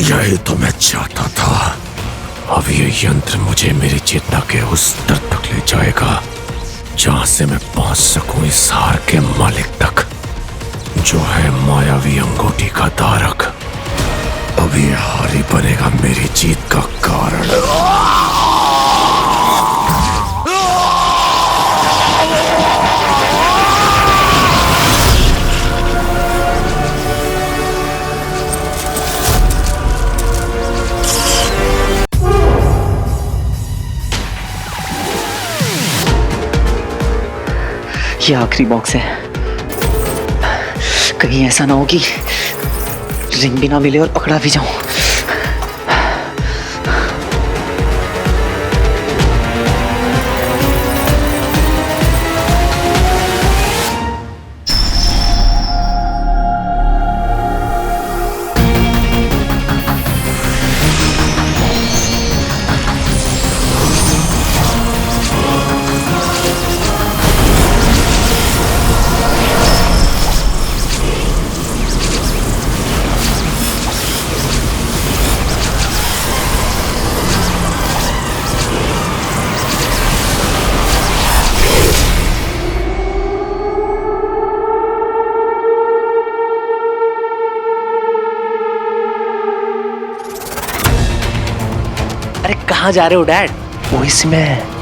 यही तो मैं चाहता था। अब ये यंत्र मुझे मेरी चेतना के उस स्तर तक ले जाएगा जहां से मैं पहुंच सकूं इस हार के मालिक तक, जो है मायावी अंगूठी का धारक। अब ये हार ही बनेगा मेरी जीत का कारण। ये आखिरी बॉक्स है, कहीं ऐसा ना हो कि रिंग भी ना मिले और पकड़ा भी जाऊं। अरे कहाँ जा रहे हो डैड? वो इसमें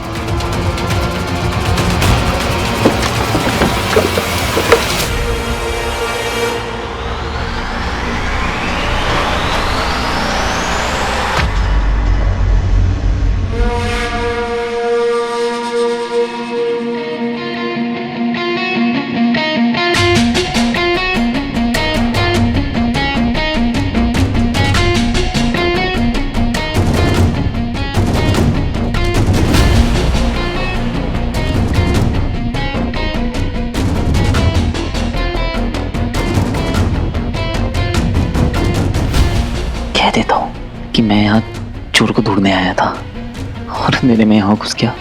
कह देता हूँ कि मैं यहाँ चोर को ढूंढने आया था और मेरे में यहाँ घुस गया।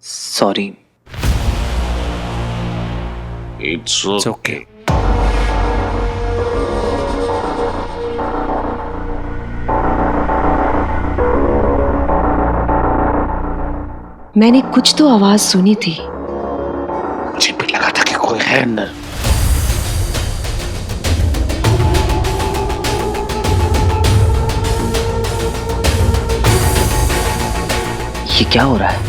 सॉरी। It's okay. मैंने कुछ तो आवाज सुनी थी। मुझे भी लगा था कि कोई है अंदर। ये क्या हो रहा है?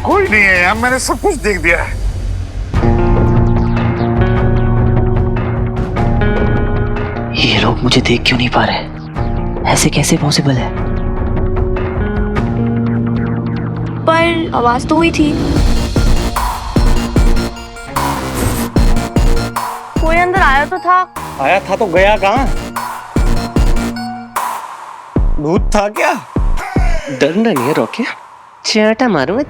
कोई नहीं है यार, मैंने सब कुछ देख दिया है। ये लोग मुझे देख क्यों नहीं पा रहे? ऐसे कैसे पॉसिबल है? पर आवाज तो हुई थी। कोई अंदर आया तो था। आया था तो गया कहाँ? भूत था क्या? डरना नहीं है रॉकी, चाटा मारूंगा।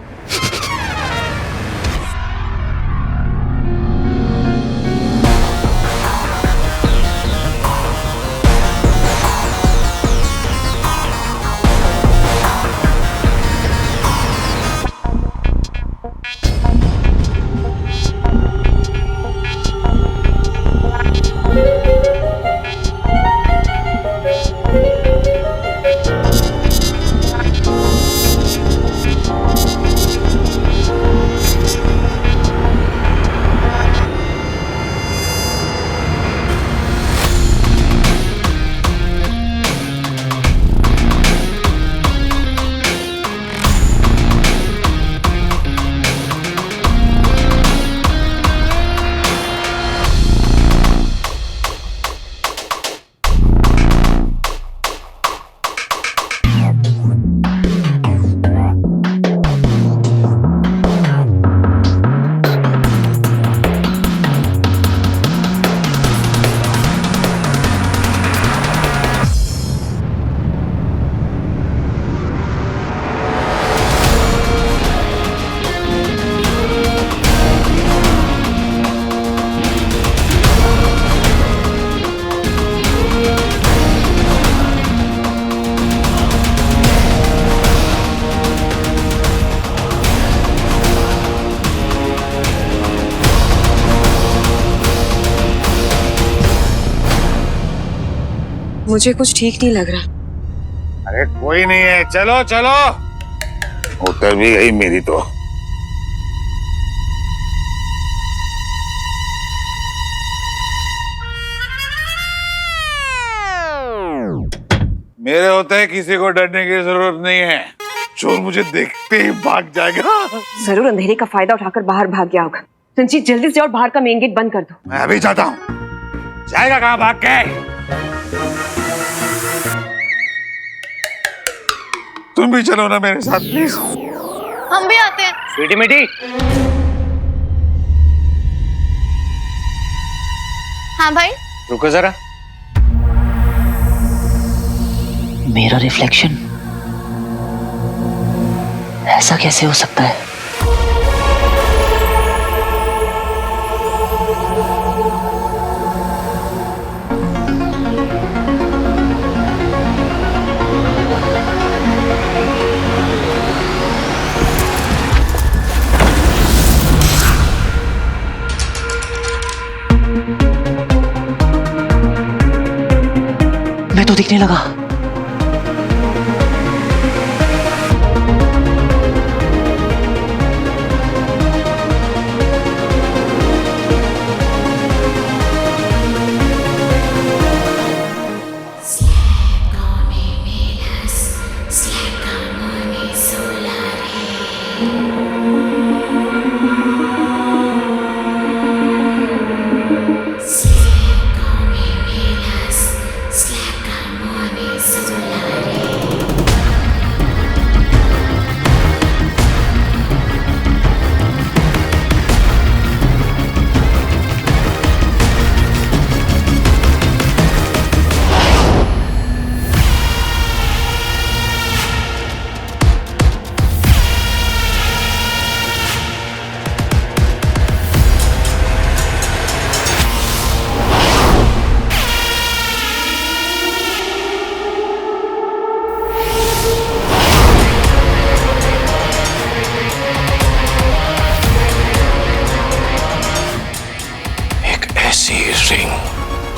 मुझे कुछ ठीक नहीं लग रहा। अरे कोई नहीं है, चलो चलो। उतर भी गई मेरी तो। मेरे होते किसी को डरने की जरूरत नहीं है। चोर मुझे देखते ही भाग जाएगा। जरूर अंधेरे का फायदा उठाकर बाहर भाग गया होगा। रंजीत जल्दी से और बाहर का मेन गेट बंद कर दो। मैं अभी जाता हूँ। जाएगा कहाँ भाग के? तुम भी चलो ना मेरे साथ प्लीज। हम भी आते हैं। स्वीटी मिटी, हाँ भाई। रुको जरा। मेरा रिफ्लेक्शन ऐसा कैसे हो सकता है? मैं तो दिखने लगा।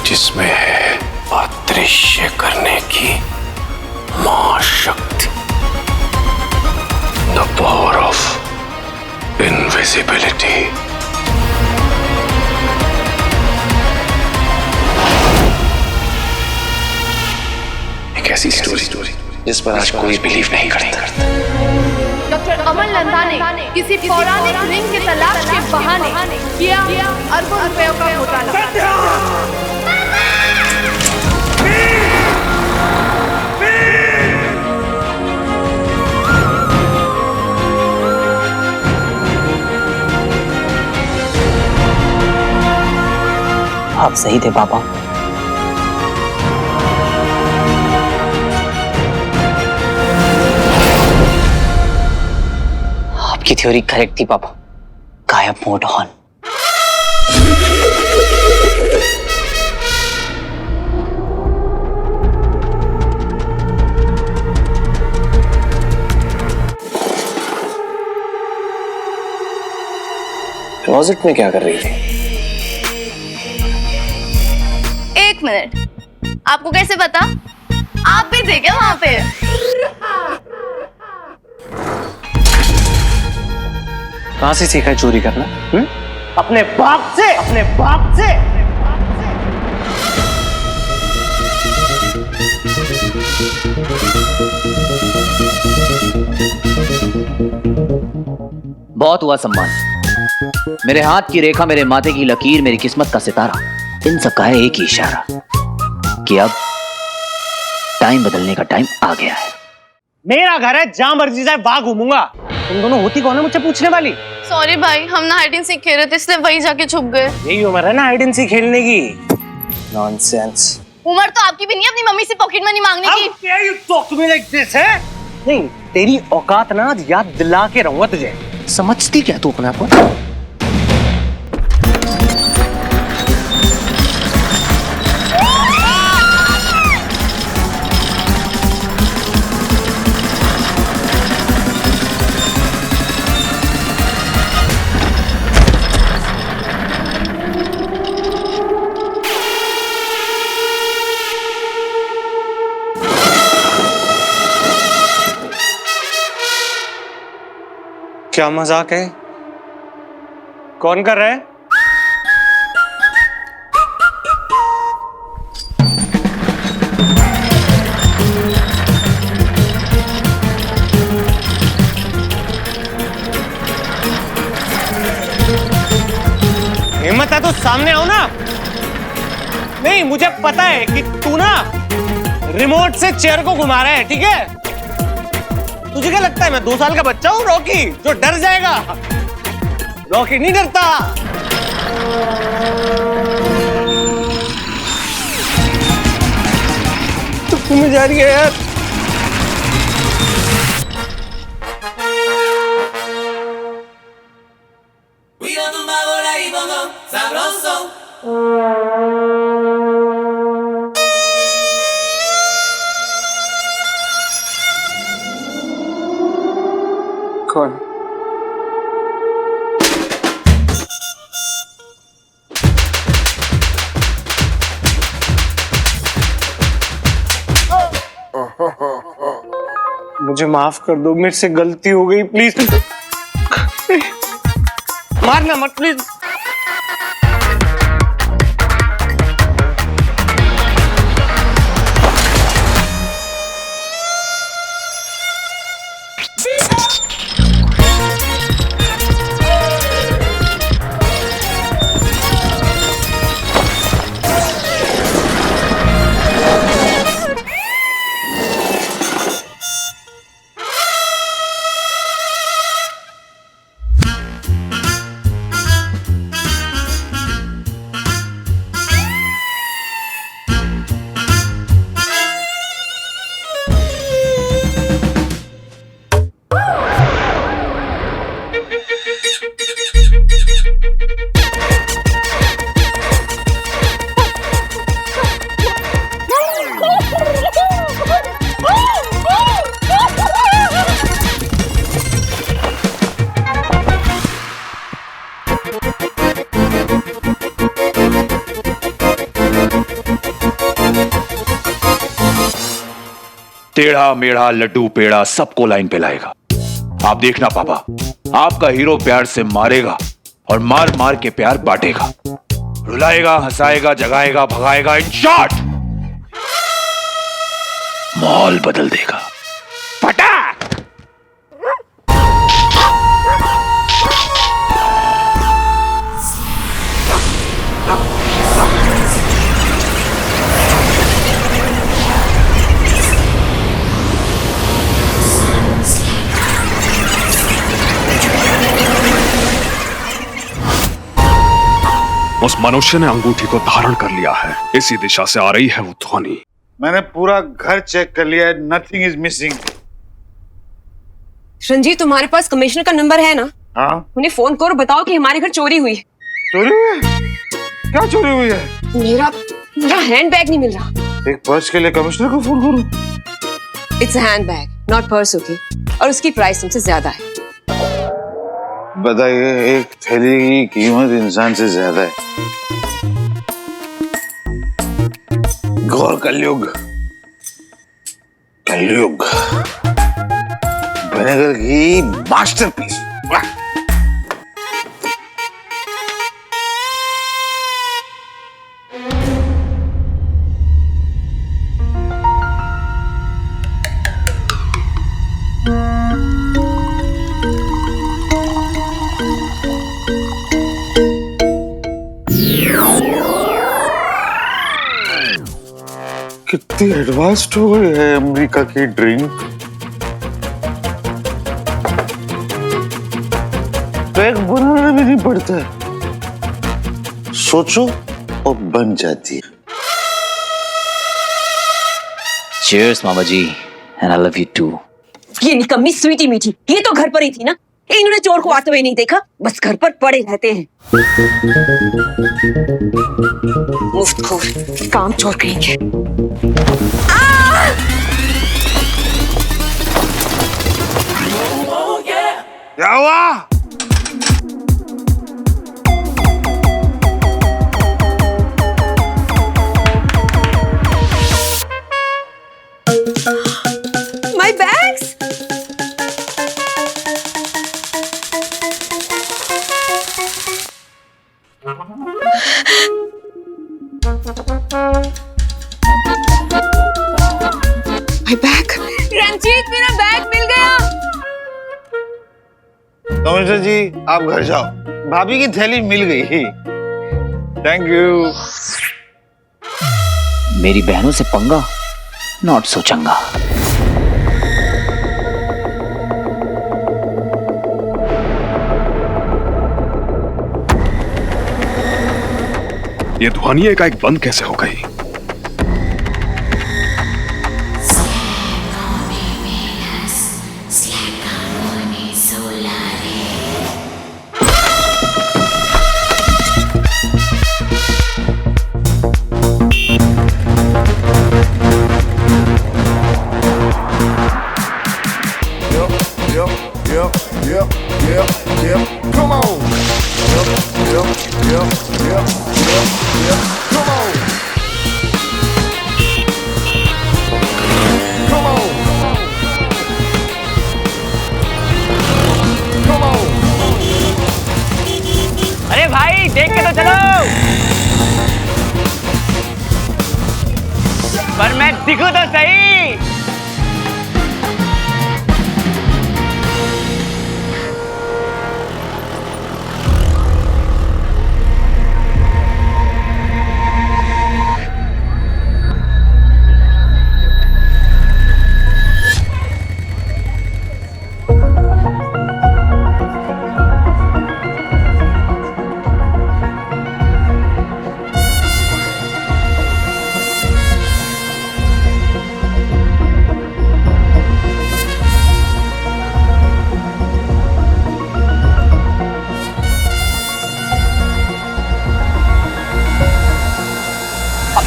जिसमें है अदृश्य करने की महाशक्ति, द पावर ऑफ इनविजिबिलिटी। एक ऐसी स्टोरी जिस पर आज कोई बिलीव नहीं करता। डॉक्टर अमन नंदा ने किसी पौराणिक रिंग की तलाश के बहाने किया अरबों रुपयों का घोटाला। आप सही थे पापा। आपकी थ्योरी करेक्ट थी पापा। गायब मोड ऑन। क्लोजेट में क्या कर रही थी? एक मिनट, आपको कैसे पता? आप भी थे क्या वहां पे? कहां से सीखा है चोरी करना? अपने बाप से, अपने बाप से। बहुत हुआ सम्मान। मेरे हाथ की रेखा, मेरे माथे की लकीर, मेरी किस्मत का सितारा, इन सब का है एक ही इशारा कि अब टाइम बदलने का टाइम आ गया है। मेरा घर है, जहां मर्जी जाए वहां घूमूंगा। तुम दोनों होती कौन है मुझसे पूछने वाली? सॉरी भाई, हम ना हाइड एंड सीक खेल रहे थे इसलिए वही जाके छुप गए। यही उम्र है ना हाइड एंड सीक खेलने की। नॉनसेंस। उम्र तो आपकी भी नहीं है अपनी मम्मी से पॉकेट मनी मांगने की। How dare you talk to me like this, है? नहीं, तेरी औकात ना याद दिला के रहूंगा तुझे। समझती क्या तू अपने आप को? क्या मजाक है? कौन कर रहा है? हिम्मत है तो सामने आओ ना। नहीं, मुझे पता है कि तू ना रिमोट से चेयर को घुमा रहा है, ठीक है? तुझे क्या लगता है मैं 2 साल का बच्चा हूँ रॉकी जो डर जाएगा? रॉकी नहीं डरता। तो तुम्हें जा रही है यार। कौन? मुझे माफ कर दो, मेरे से गलती हो गई, प्लीज। मारना मत प्लीज। टेढ़ा मेढ़ा लड्डू पेड़ा सबको लाइन पे लाएगा। आप देखना पापा, आपका हीरो प्यार से मारेगा और मार मार के प्यार बांटेगा, रुलाएगा, हंसाएगा, जगाएगा, भगाएगा, इन शॉर्ट माहौल बदल देगा। पटाक! उस मनुष्य ने अंगूठी को धारण कर लिया है। इसी दिशा से आ रही है वो ध्वनि। मैंने पूरा घर चेक कर लिया है, नथिंग इज मिसिंग। रंजीत, तुम्हारे पास कमिश्नर का नंबर है ना? हाँ, उन्हें फोन करो, बताओ कि हमारे घर चोरी हुई है। चोरी हुई है? क्या चोरी हुई है? मेरा हैंडबैग नहीं मिल रहा। एक पर्स के लिए कमिश्नर को फोन करूं? It's a handbag, not purse, okay? और उसकी प्राइस तुमसे ज्यादा है। बताइए, एक थैली की कीमत इंसान से ज्यादा है। घोर कलयुग, कलयुग। विनेगर की मास्टरपीस। कितनी एडवांस्ड हो गई है अमेरिका की ड्रिंक। पैक बनाना भी नहीं पड़ता है, सोचो और बन जाती है। Cheers, mama ji, and I love you too. ये निकम्मी स्वीटी मीठी, ये तो घर पर ही थी ना? इन्होंने चोर को आते हुए नहीं देखा, बस घर पर पड़े रहते हैं। मुफ्तखोर, काम चोर करेंगे। क्या हुआ? My bags? कमिश्नर जी आप घर जाओ, भाभी की थैली मिल गई। Thank you. मेरी बहनों से पंगा नॉट सो चंगा। ये ध्वनि एकाएक बंद कैसे हो गई? Come on. Come on. Come on. Come on. अरे भाई देख के तो चलो, पर मैं दिखूं तो सही।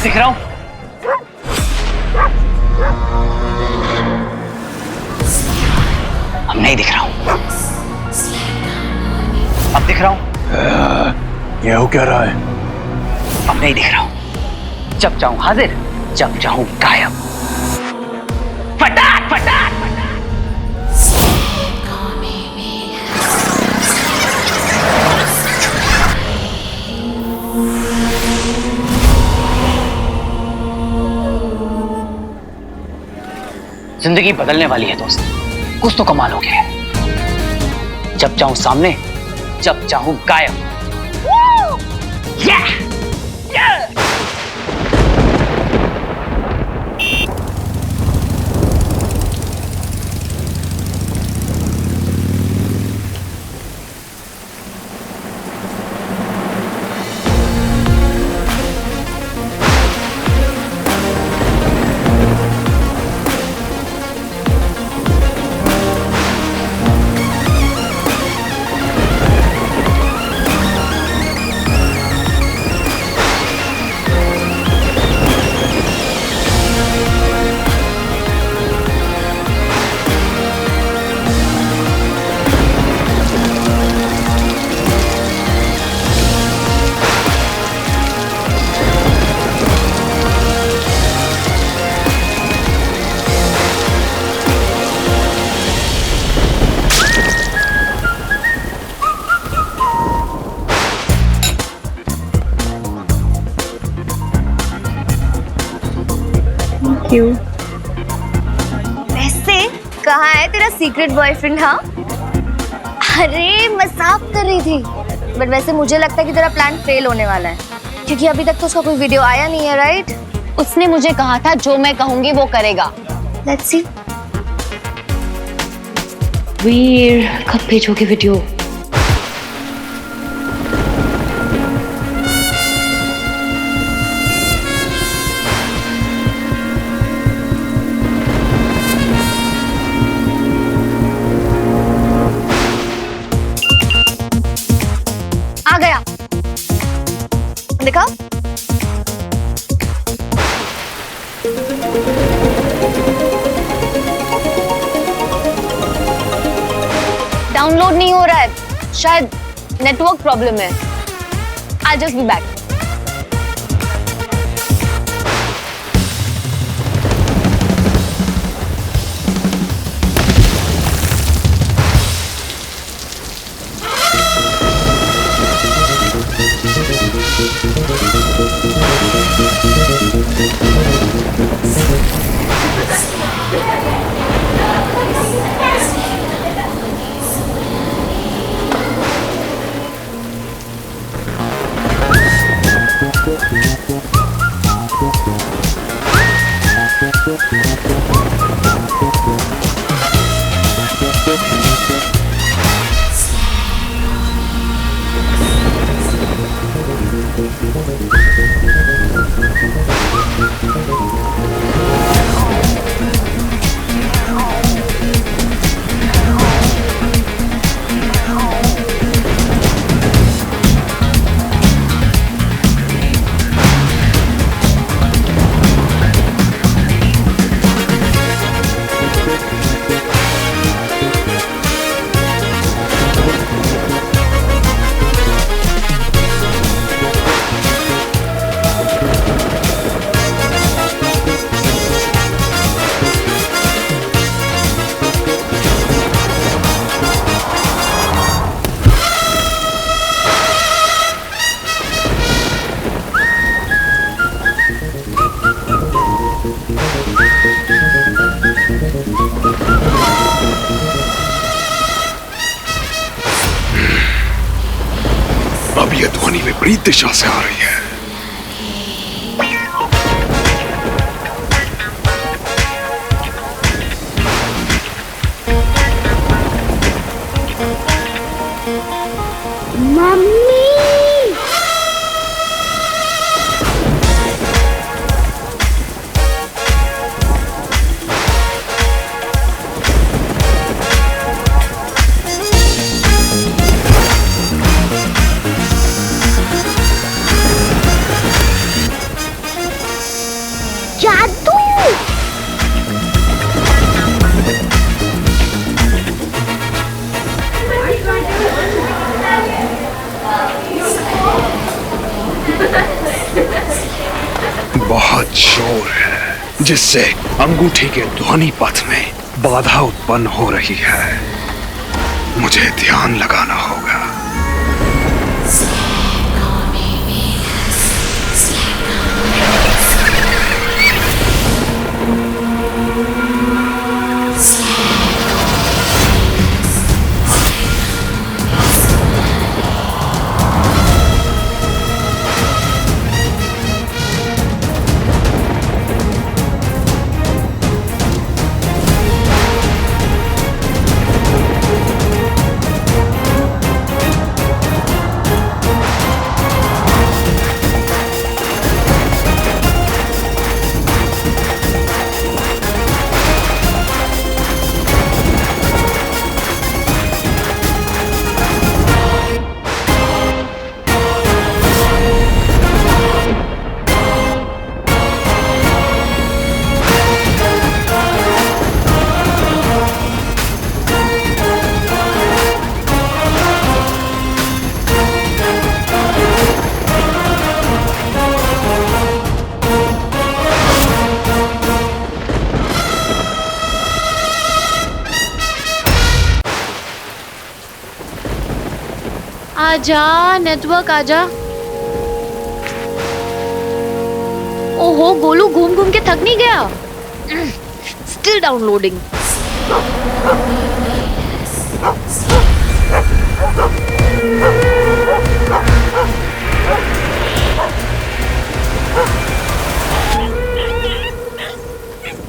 दिख रहा हूं? अब नहीं दिख रहा हूं। अब दिख रहा हूं? ये हो क्या रहा है? अब नहीं दिख रहा हूं। जब चाहूं हाजिर, जब चाहूं गायब। फटाक फटाक। जिंदगी बदलने वाली है दोस्त, कुछ तो कमाल हो गया है। जब चाहूं सामने, जब चाहूं गायब। Yeah! Yeah! वैसे कहाँ है तेरा सीक्रेट बॉयफ्रेंड? हाँ, अरे मजाक कर रही थी, बट वैसे मुझे लगता है कि तेरा प्लान फेल होने वाला है, क्योंकि अभी तक तो उसका कोई वीडियो आया नहीं है, राइट? उसने मुझे कहा था जो मैं कहूंगी वो करेगा। Let's see. वीर कब भेजोगे वीडियो? आ गया, देखा? डाउनलोड नहीं हो रहा है, शायद नेटवर्क प्रॉब्लम है। I'll just be back. विपरीत दिशा से आ रही है। बहुत शोर है जिससे अंगूठी के ध्वनि पथ में बाधा उत्पन्न हो रही है। मुझे ध्यान लगाना होगा। आजा नेटवर्क आजा। ओहो गोलू घूम घूम के थक नहीं गया? Still downloading.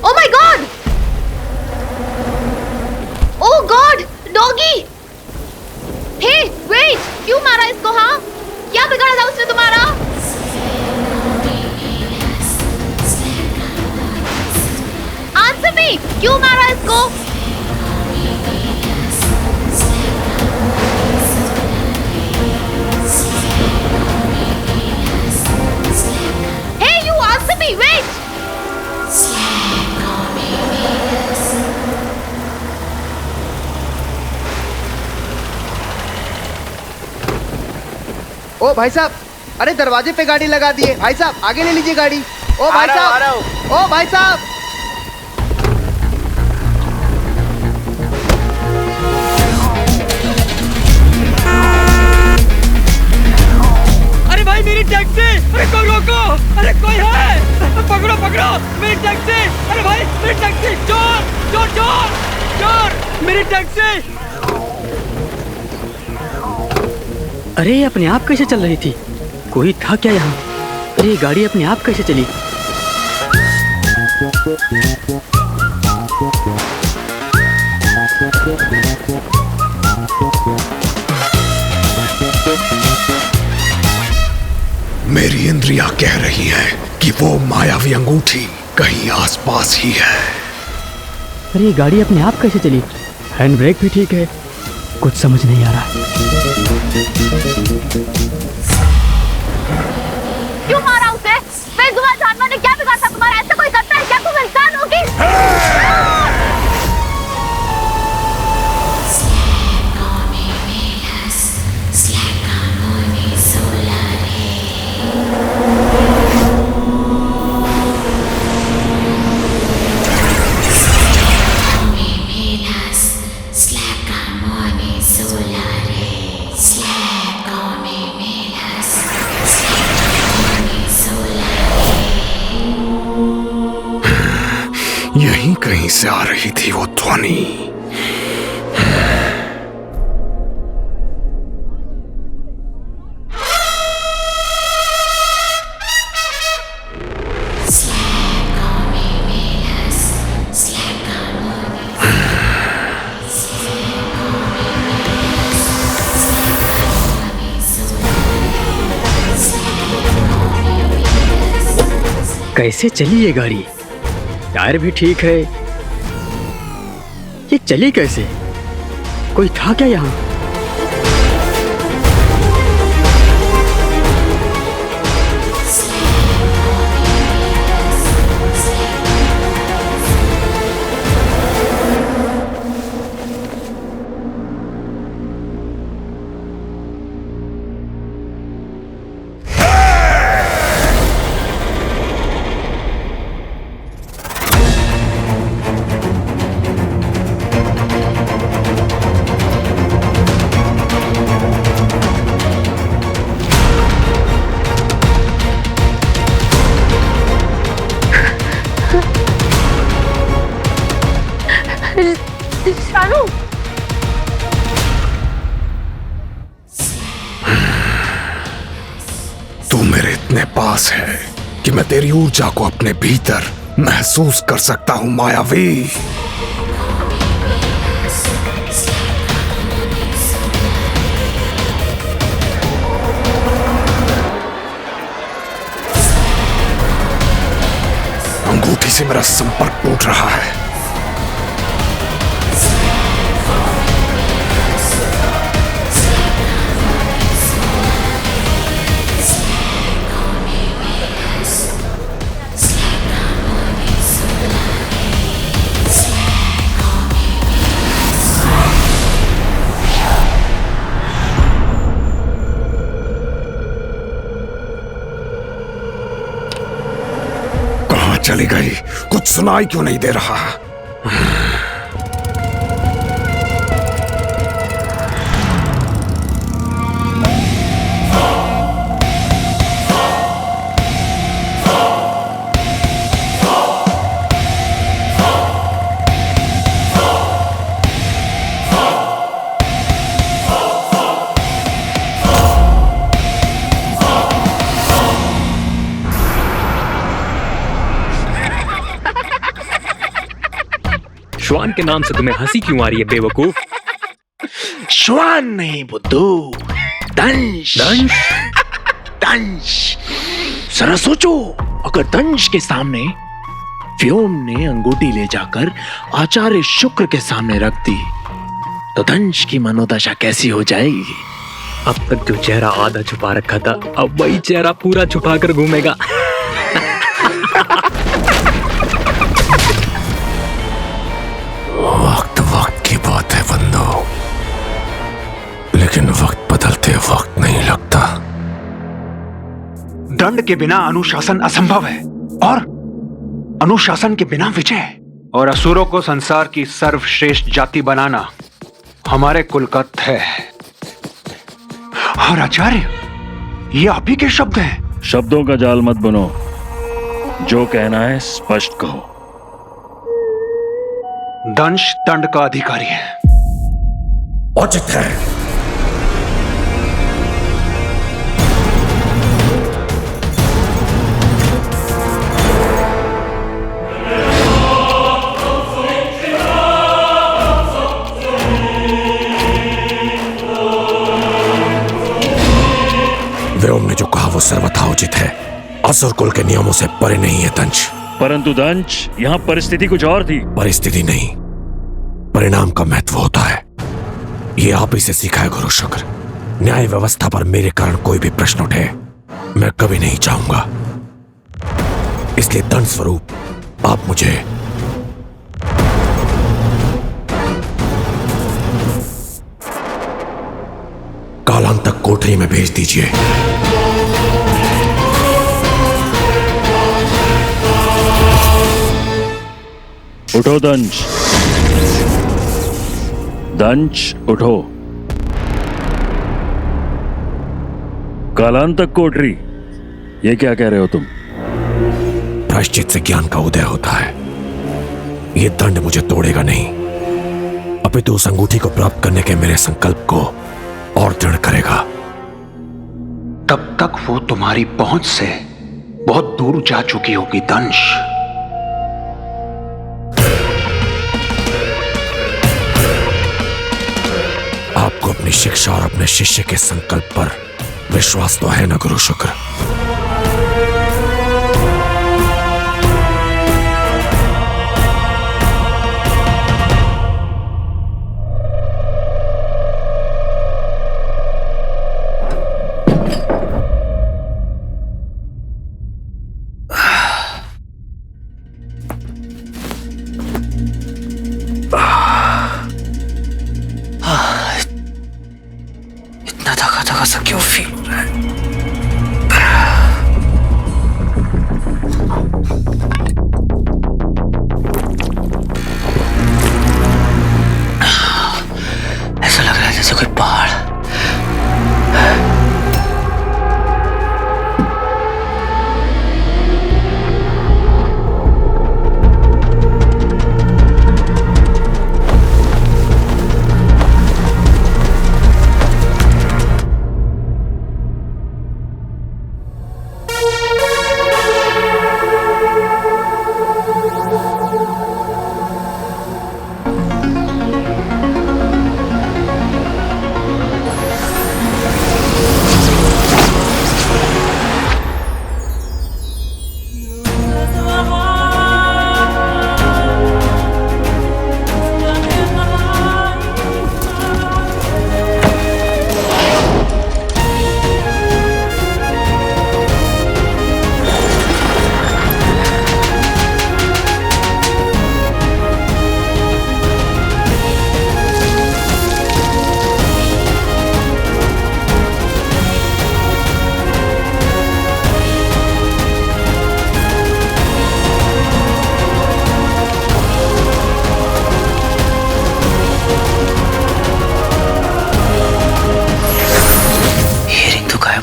Oh my God! Oh God! Doggy! Hey wait! क्यों मारा इसको? हाँ, क्या बिगाड़ा था उसने तुम्हारा? Answer me! क्यों मारा इसको? Hey, you answer me! Wait! ओ भाई साहब, अरे दरवाजे पे गाड़ी लगा दिए। भाई साहब आगे ले लीजिए गाड़ी। ओ भाई साहब, ओ भाई साहब। अरे भाई मेरी टैक्सी! अरे कोई रोको! अरे कोई है? पकड़ो पकड़ो मेरी टैक्सी! अरे भाई मेरी टैक्सी! चोर चोर चोर चोर! मेरी टैक्सी! अरे ये अपने आप कैसे चल रही थी? कोई था क्या यहाँ? अरे ये गाड़ी अपने आप कैसे चली? मेरी इंद्रियां कह रही हैं कि वो मायावी अंगूठी कहीं आसपास ही है। अरे ये गाड़ी अपने आप कैसे चली? हैंड ब्रेक भी ठीक है, कुछ समझ नहीं आ रहा। क्यों मारा उसे? बेजुबान जानवर ने क्या बिगाड़ा तुम्हारा? ऐसा कोई करता है क्या? तुम इंसान होगी? यहीं कहीं से आ रही थी वो ध्वनि। कैसे चली ये गाड़ी? टायर भी ठीक है, ये चली कैसे? कोई था क्या यहाँ? शानू, तू मेरे इतने पास है कि मैं तेरी ऊर्जा को अपने भीतर महसूस कर सकता हूं मायावी। अंगूठी से मेरा संपर्क टूट रहा है। चली गई, कुछ सुनाई क्यों नहीं दे रहा? श्वान के नाम से तुम्हें हंसी क्यों आ रही है बेवकूफ? श्वान नहीं बुद्धू, दंश। दंश? दंश। जरा सोचो, अगर दंश के सामने व्योम ने अंगूठी ले जाकर आचार्य शुक्र के सामने रख दी तो दंश की मनोदशा कैसी हो जाएगी? अब तक जो चेहरा आधा छुपा रखा था, अब वही चेहरा पूरा छुपा कर घूमेगा। वक्त वक्त की बात है बंदो, लेकिन वक्त बदलते वक्त नहीं लगता। दंड के बिना अनुशासन असंभव है और अनुशासन के बिना विजय। और असुरों को संसार की सर्वश्रेष्ठ जाति बनाना हमारे कुल का ध्येय है। और आचार्य, ये आप ही के शब्द हैं। शब्दों का जाल मत बनो, जो कहना है स्पष्ट कहो। दंश दंड का अधिकारी है। उचित है। व्योम ने जो कहा वो सर्वथा उचित है। असुर कुल के नियमों से परे नहीं है दंश। परंतु दंश, यहाँ परिस्थिति कुछ और थी। परिस्थिति नहीं, परिणाम का महत्व होता है। ये आप ही से सीखा है गुरु शुक्र। न्याय व्यवस्था पर मेरे कारण कोई भी प्रश्न उठे, मैं कभी नहीं चाहूंगा। इसलिए दंड स्वरूप आप मुझे कालांतक कोठरी में भेज दीजिए। उठो दंश, दंश उठो। कालांतक कोठरी, ये क्या कह रहे हो तुम? प्रायश्चित से ज्ञान का उदय होता है। ये दंड मुझे तोड़ेगा नहीं, अपितु उस अंगूठी को प्राप्त करने के मेरे संकल्प को और दृढ़ करेगा। तब तक वो तुम्हारी पहुंच से बहुत दूर जा चुकी होगी दंश। आपको अपनी शिक्षा और अपने शिष्य के संकल्प पर विश्वास तो है ना गुरु शुक्र? इतना थका थका सा क्यों फील हो रहा है? ऐसा लग रहा है जैसे कोई पहाड़।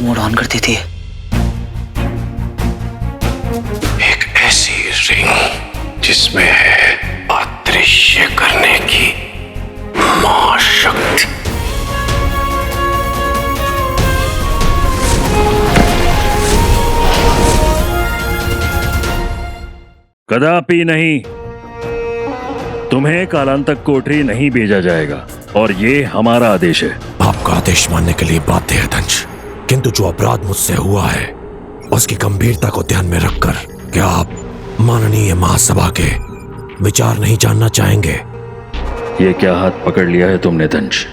मोड ऑन कर देती है। एक ऐसी रिंग जिसमें है अदृश्य करने की महाशक्ति। कदापि नहीं, तुम्हें कालांतक कोठरी नहीं भेजा जाएगा और ये हमारा आदेश है। आपका आदेश मानने के लिए बाध्य है दंश, किंतु जो अपराध मुझसे हुआ है उसकी गंभीरता को ध्यान में रखकर क्या आप माननीय महासभा के विचार नहीं जानना चाहेंगे? ये क्या हाथ पकड़ लिया है तुमने दंश?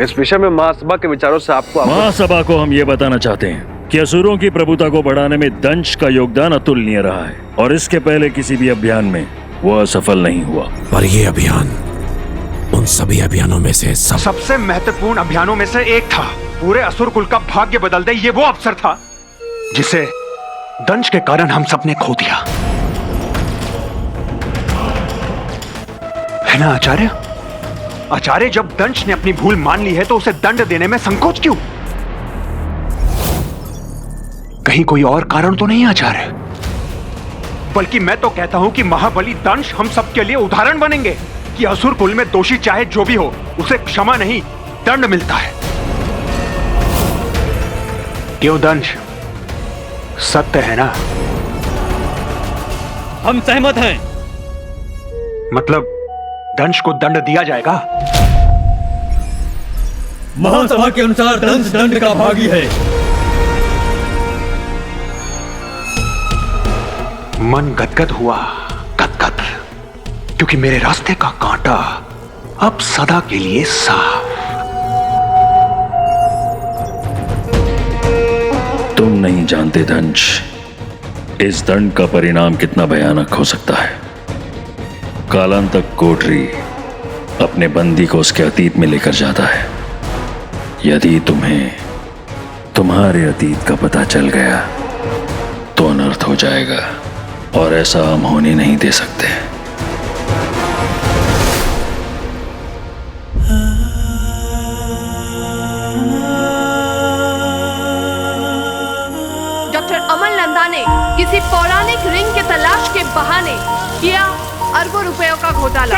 इस विषय में महासभा के विचारों से आपको महासभा को हम ये बताना चाहते हैं कि असुरों की प्रभुता को बढ़ाने में दंश का योगदान अतुलनीय रहा है और इसके पहले किसी भी अभियान में वो असफल नहीं हुआ। पर ये अभियान उन सभी अभियानों में से सबसे महत्वपूर्ण अभियानों में से एक था। पूरे असुर कुल का भाग्य बदल दे, ये वो अवसर था जिसे दंश के कारण हम सबने खो दिया, है ना आचार्य? आचार्य, जब दंश ने अपनी भूल मान ली है तो उसे दंड देने में संकोच क्यों? कहीं कोई और कारण तो नहीं आचार्य? बल्कि मैं तो कहता हूं कि महाबली दंश हम सबके लिए उदाहरण बनेंगे कि असुर कुल में दोषी चाहे जो भी हो उसे क्षमा नहीं दंड मिलता है। क्यों दंश, सत्य है ना? हम सहमत हैं। मतलब दंश को दंड दिया जाएगा? महासभा के अनुसार दंश दंड का भागी है। मन गदगद हुआ, गदगद, क्योंकि मेरे रास्ते का कांटा अब सदा के लिए साफ। तुम नहीं जानते दंश, इस दंड का परिणाम कितना भयानक हो सकता है। कालांतक कोठरी अपने बंदी को उसके अतीत में लेकर जाता है। यदि तुम्हें तुम्हारे अतीत का पता चल गया तो अनर्थ हो जाएगा और ऐसा हम होने नहीं दे सकते। डॉक्टर अमल नंदा ने किसी पौराणिक रिंग के तलाश के बहाने किया अरबों रुपयों का घोटाला।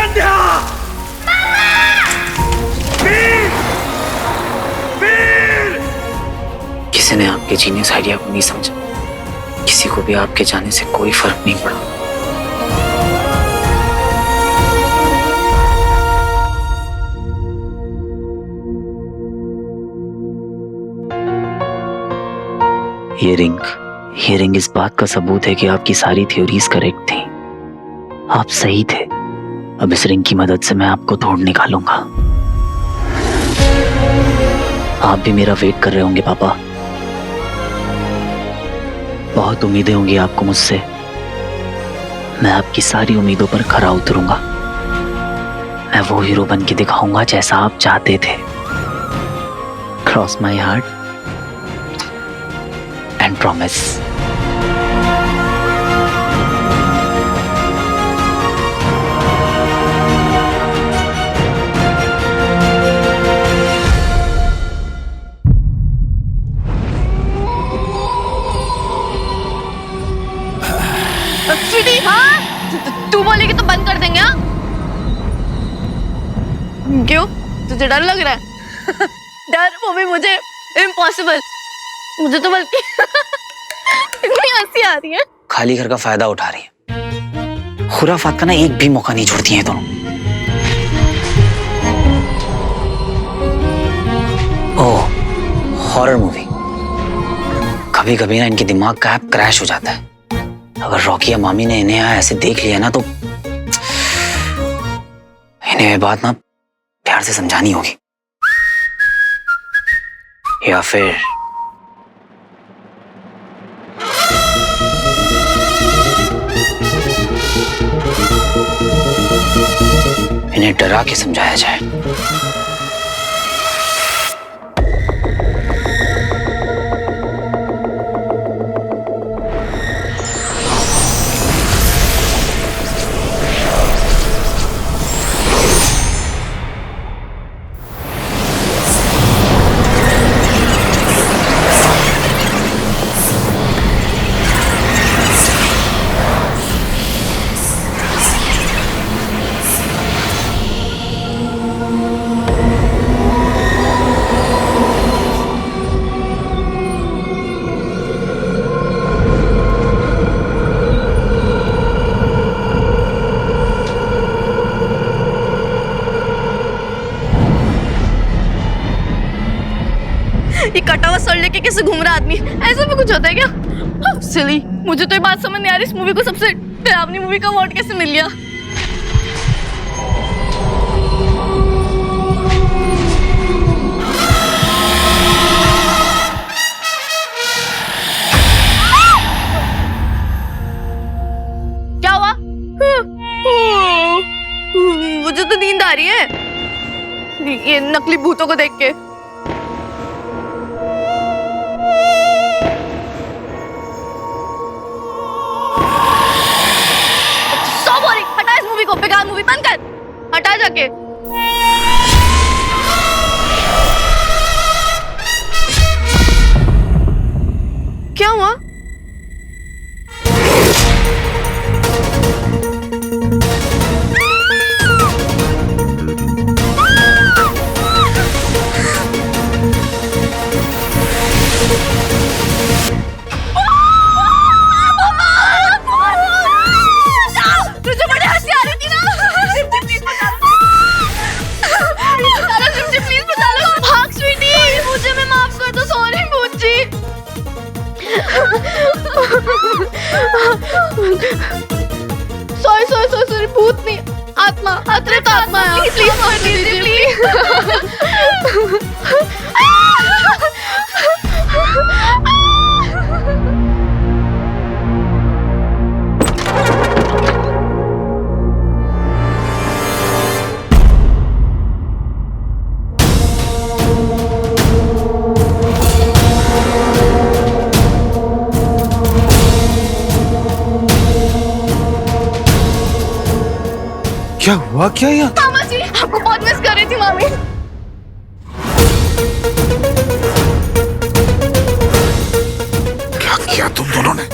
किसी ने आपके जीनियस आइडिया को नहीं समझा, किसी को भी आपके जाने से कोई फर्क नहीं पड़ा। ये रिंग इस बात का सबूत है कि आपकी सारी थ्योरीज करेक्ट थी। आप सही थे। अब इस रिंग की मदद से मैं आपको तोड़ निकालूंगा। आप भी मेरा वेट कर रहे होंगे पापा। बहुत उम्मीदें होंगी आपको मुझसे। मैं आपकी सारी उम्मीदों पर खरा उतरूंगा। मैं वो हीरो बन के दिखाऊंगा जैसा आप चाहते थे। Cross my heart and promise. Sweety, हाँ तू बोलेगी तो बंद कर देंगे। हाँ क्यों, तुझे डर लग रहा है? डर, वो भी मुझे? इम्पॉसिबल। मुझे तो बल्कि इतनी हंसी आ रही है। खाली घर का फायदा उठा रही है। खुराफात का ना एक भी मौका नहीं छोड़ती हैं दोनों। ओह, हॉरर मूवी। कभी कभी ना इनके दिमाग का ऐप क्रैश हो जाता है। अगर रॉकी या मामी ने इन्हें ऐसे देख लिया ना तो इन्हें ये बात ना प्यार से समझानी होगी, या फिर इन्हें डरा के समझाया जाए। ये कटा हुआ सर लेके कैसे घूम रहा आदमी? ऐसा भी कुछ होता है क्या? सिली, मुझे तो ये बात समझ नहीं आ रही, इस मूवी को सबसे डरावनी मूवी का अवार्ड कैसे मिल गया? क्या हुआ? मुझे तो नींद आ रही है ये नकली भूतों को देख के। बेकार मूवी बंद कर, हटा जाके। क्या हुआ? सॉरी, भूत नहीं, आत्मा, अतिरिक्त आत्मा है। प्लीज मार दीजिए, प्लीज। क्या हुआ क्या यहाँ? मामा जी, आपको बहुत मिस कर रही थी मामी। क्या किया तुम दोनों ने?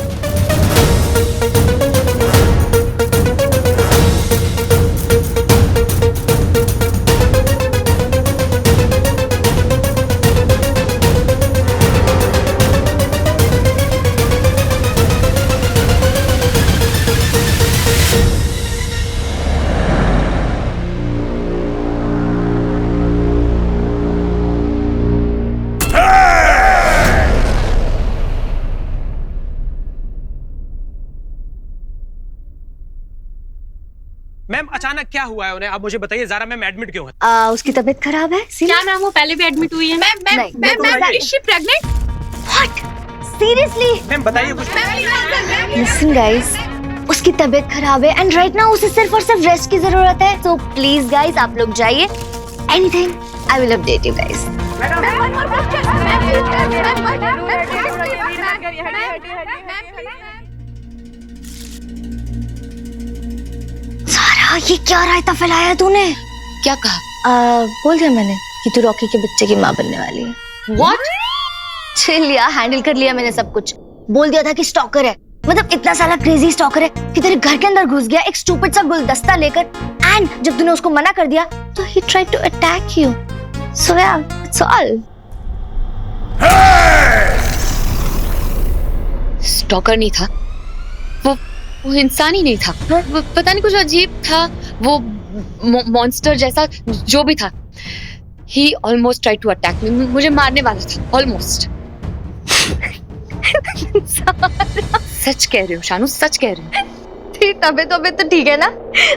मैम, अचानक क्या हुआ है उन्हें? आप मुझे बताइए जरा। मैम एडमिट क्यों है? उसकी तबीयत खराब है। क्या मैम, वो पहले भी एडमिट हुई है। Ma'am, is she pregnant? What? Seriously? Ma'am बताइए कुछ। लिसन गाइस, उसकी तबीयत खराब है एंड राइट नाउ उसे सिर्फ और सिर्फ रेस्ट की जरूरत है। सो प्लीज गाइस, आप लोग जाइए। Anything I will update you guys. सारा ये क्या रायता फैलाया है तूने? क्या कहा? बोल दिया मैंने कि तू रॉकी के बच्चे की माँ बनने वाली है। What? चिल यार, हैंडल कर लिया मैंने सब कुछ। बोल दिया था कि स्टॉकर है, मतलब इतना साला क्रेजी स्टॉकर है कि तेरे घर के अंदर घुस गया एक स्टूपिड सा गुलदस्ता लेकर, एंड जब तूने उसको मना कर दिया तो he tried to attack you. So yeah, that's all. Stalker नहीं था वो इंसान ही नहीं था। वो पता नहीं कुछ अजीब था, वो मॉन्स्टर जैसा जो भी था। He almost tried to attack me. मुझे मारने वाला था ऑलमोस्ट। सच कह रही हो शानू, सच कह रही हो। तेरी तबीयत तो ठीक है ना?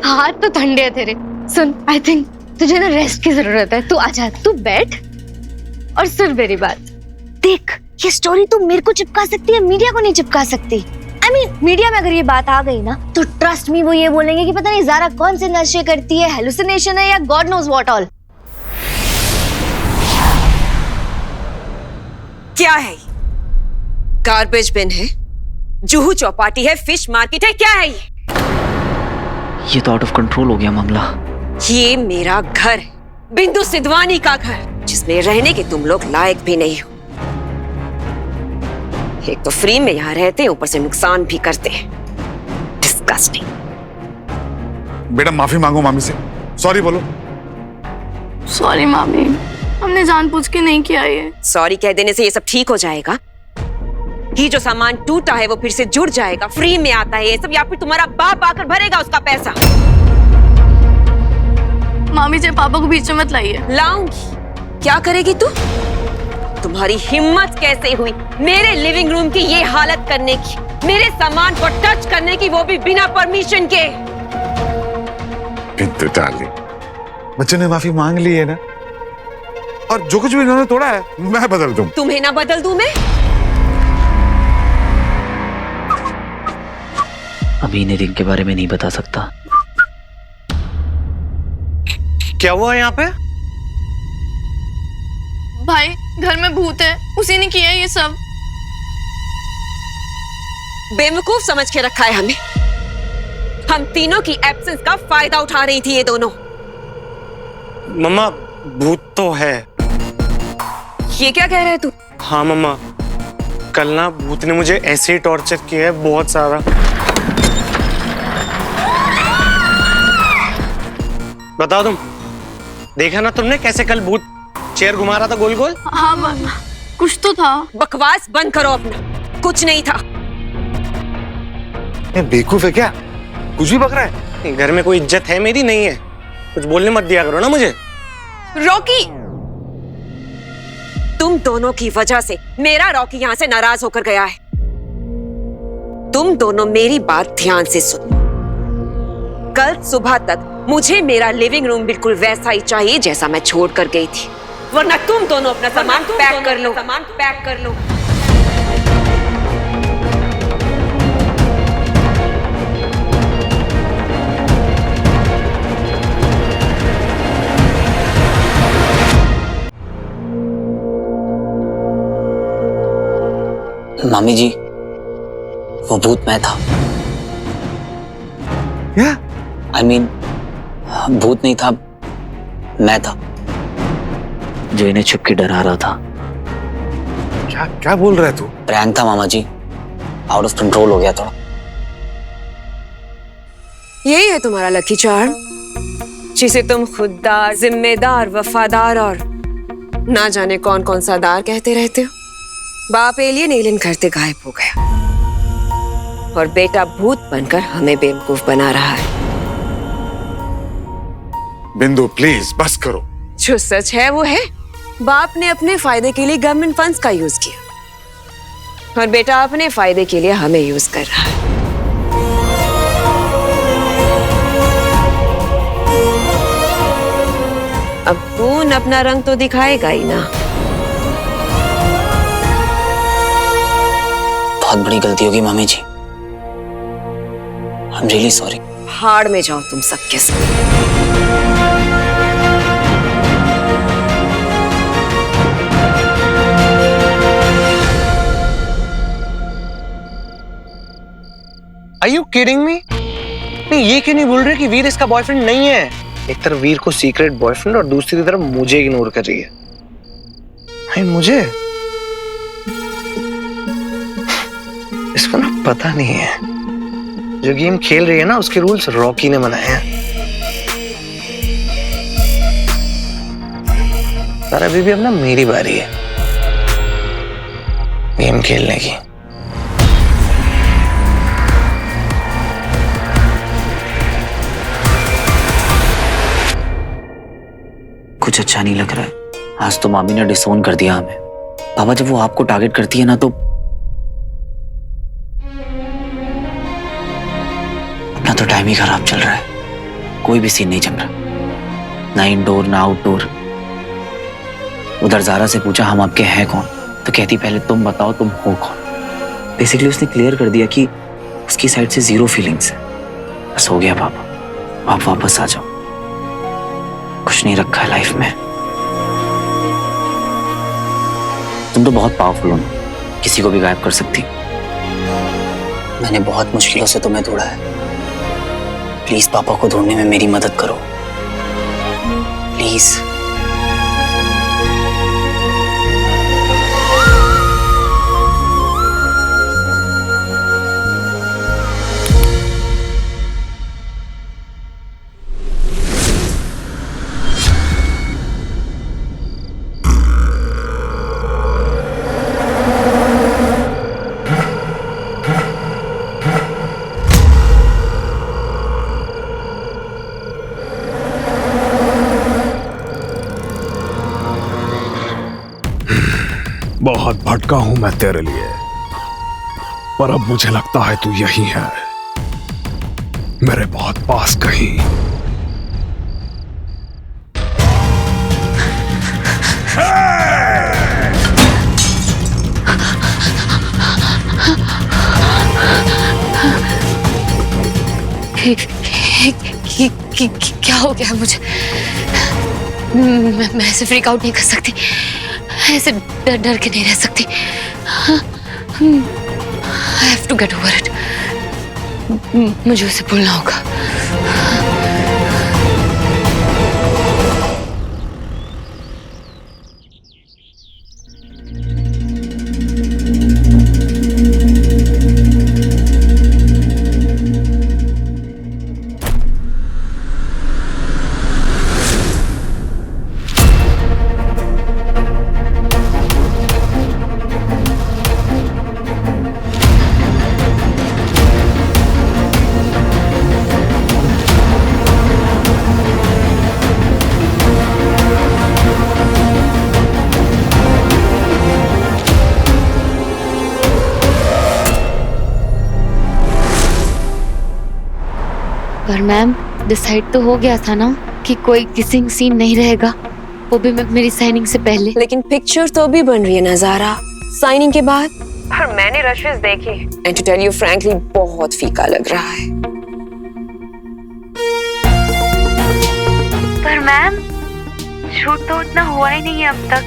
हाथ तो ठंडे है तेरे। सुन, आई थिंक तुझे ना रेस्ट की जरूरत है। तू आजा, तू बैठ और सुन मेरी बात। देख, ये स्टोरी तू मेरे को चिपका सकती है, मीडिया को नहीं चिपका सकती। I mean, मीडिया में अगर ये बात आ गई ना तो ट्रस्ट मी, वो ये बोलेंगे कि पता नहीं ज़ारा कौन से नशे करती है, हेलुसिनेशन है या गॉड नोज व्हाट ऑल। क्या है? गार्बेज बिन है, जूहू चौपाटी है, फिश मार्केट है, क्या है ये? ये तो आउट ऑफ कंट्रोल हो गया मामला। ये मेरा घर है, बिंदु सिद्धवानी का घर, जिसमें रहने के तुम लोग लायक भी नहीं हो। एक तो फ्री में यहाँ रहते हैं, ऊपर से नुकसान भी करते हैं। डिस्गस्टिंग। बेटा माफी मांगो मामी से, सॉरी बोलो। सॉरी मामी, हमने जानबूझ के नहीं किया ये। सॉरी कह देने से ये सब ठीक हो जाएगा? ये जो सामान टूटा है वो फिर से जुड़ जाएगा, फ्री में आता है ये सब, या फिर तुम्हारा बाप आकर भरेगा उसका पैसा? मामी जी पापा को बीच में मत लाइए। लाऊंगी। क्या करेगी तू? तुम्हारी हिम्मत कैसे हुई मेरे लिविंग रूम की ये हालत करने की, मेरे सामान को टच करने की, वो भी बिना परमिशन के? बिंदु डार्लिंग, बच्चों ने माफी मांग ली है ना, और जो कुछ भी इन्होंने तोड़ा है मैं बदल दूं। तुम्हें ना बदल दूं मैं? अभी इन्हें रिंग के बारे में नहीं बता सकता। क्या हुआ यहाँ पे? भाई घर में भूत है, उसी ने किया ये सब। बेवकूफ समझ के रखा है हमें। हम तीनों की एब्सेंस का फायदा उठा रही थी ये दोनों। मम्मा भूत तो है। ये क्या कह रहे तू? हाँ मम्मा, कल ना भूत ने मुझे ऐसे ही टॉर्चर किया है बहुत सारा। बताओ तुम, देखा ना तुमने कैसे कल भूत चेयर घुमा रहा था गोल गोल? हाँ कुछ तो था। बकवास बंद करो अपना, कुछ नहीं था। ये बेवकूफ है क्या? कुछ भी बक रहा है। घर में कोई इज्जत है मेरी? नहीं है। कुछ बोलने मत दिया करो ना मुझे। रॉकी, तुम दोनों की वजह से मेरा रॉकी यहाँ से नाराज होकर गया है। तुम दोनों मेरी बात ध्यान से सुनो। कल सुबह तक मुझे मेरा लिविंग रूम बिल्कुल वैसा ही चाहिए जैसा मैं छोड़ कर गई थी, वरना तुम दोनों अपना सामान पैक कर लो। सामान पैक कर लो। मामी जी, वो भूत मैं था। क्या? I mean, भूत नहीं था, मैं था जो इन्हें छुप के डरा रहा था। क्या क्या बोल रहा है तू? प्रैंक था मामा जी, आउट ऑफ कंट्रोल हो गया थोड़ा। यही है तुम्हारा लकी चार्म, जिसे तुम खुददार, जिम्मेदार, वफादार और ना जाने कौन कौन सा दार कहते रहते हो। बाप एलियन करते गायब हो गया और बेटा भूत बनकर हमें बेवकूफ बना रहा है। बिंदु प्लीज बस करो। जो सच है वो है, बाप ने अपने फायदे के लिए गवर्नमेंट फंड्स का यूज किया और बेटा अपने फायदे के लिए हमें यूज कर रहा है। अब खून अपना रंग तो दिखाएगा ही ना। बहुत बड़ी गलती होगी मामी जी, आई एम रियली सॉरी। हाड़ में जाओ तुम सबके सब। Are you kidding me? नहीं, ये क्यों नहीं बोल रहे कि वीर इसका बॉयफ्रेंड नहीं है? एक तरफ वीर को सीक्रेट बॉयफ्रेंड और दूसरी तरफ मुझे इग्नोर कर रही है। भाई मुझे इसको ना पता नहीं है, जो गेम खेल रही है ना उसके रूल्स रॉकी ने बनाए हैं। पर अभी भी अब ना मेरी बारी है गेम खेलने की। कुछ अच्छा नहीं लग रहा है। आज तो मामी ने डिसोन कर दिया हमें। पापा जब वो आपको टारगेट करती है ना तो अपना तो टाइम ही खराब चल रहा है। कोई भी सीन नहीं जम रहा, ना इंडोर ना आउटडोर। उधर जारा से पूछा हम आपके हैं कौन, तो कहती पहले तुम बताओ तुम हो कौन। बेसिकली उसने क्लियर कर दिया कि उसकी साइड से 0 फीलिंग्स है। बस हो गया पापा, आप वापस आ जाओ। कुछ नहीं रखा है लाइफ में। तुम तो बहुत पावरफुल हो, किसी को भी गायब कर सकती। मैंने बहुत मुश्किलों से तुम्हें ढूंढा है। प्लीज पापा को ढूंढने में मेरी मदद करो, प्लीज। बहुत भटका हूं मैं तेरे लिए, पर अब मुझे लगता है तू यही है, मेरे बहुत पास कहीं। क्या हो गया मुझे? मैं ऐसे फ्रीक आउट नहीं कर सकती, ऐसे डर डर के नहीं रह सकती। I have to get over it। मुझे उसे भूलना होगा। पर मैम डिसाइड तो हो गया था ना कि कोई किसिंग सीन नहीं रहेगा, वो भी मेरी साइनिंग से पहले। लेकिन पिक्चर तो भी बन रही है नजारा साइनिंग के बाद। और मैंने रशेस देखे, and to tell you frankly बहुत फीका लग रहा है। पर मैम शूट तो उतना हुआ ही नहीं है अब तक।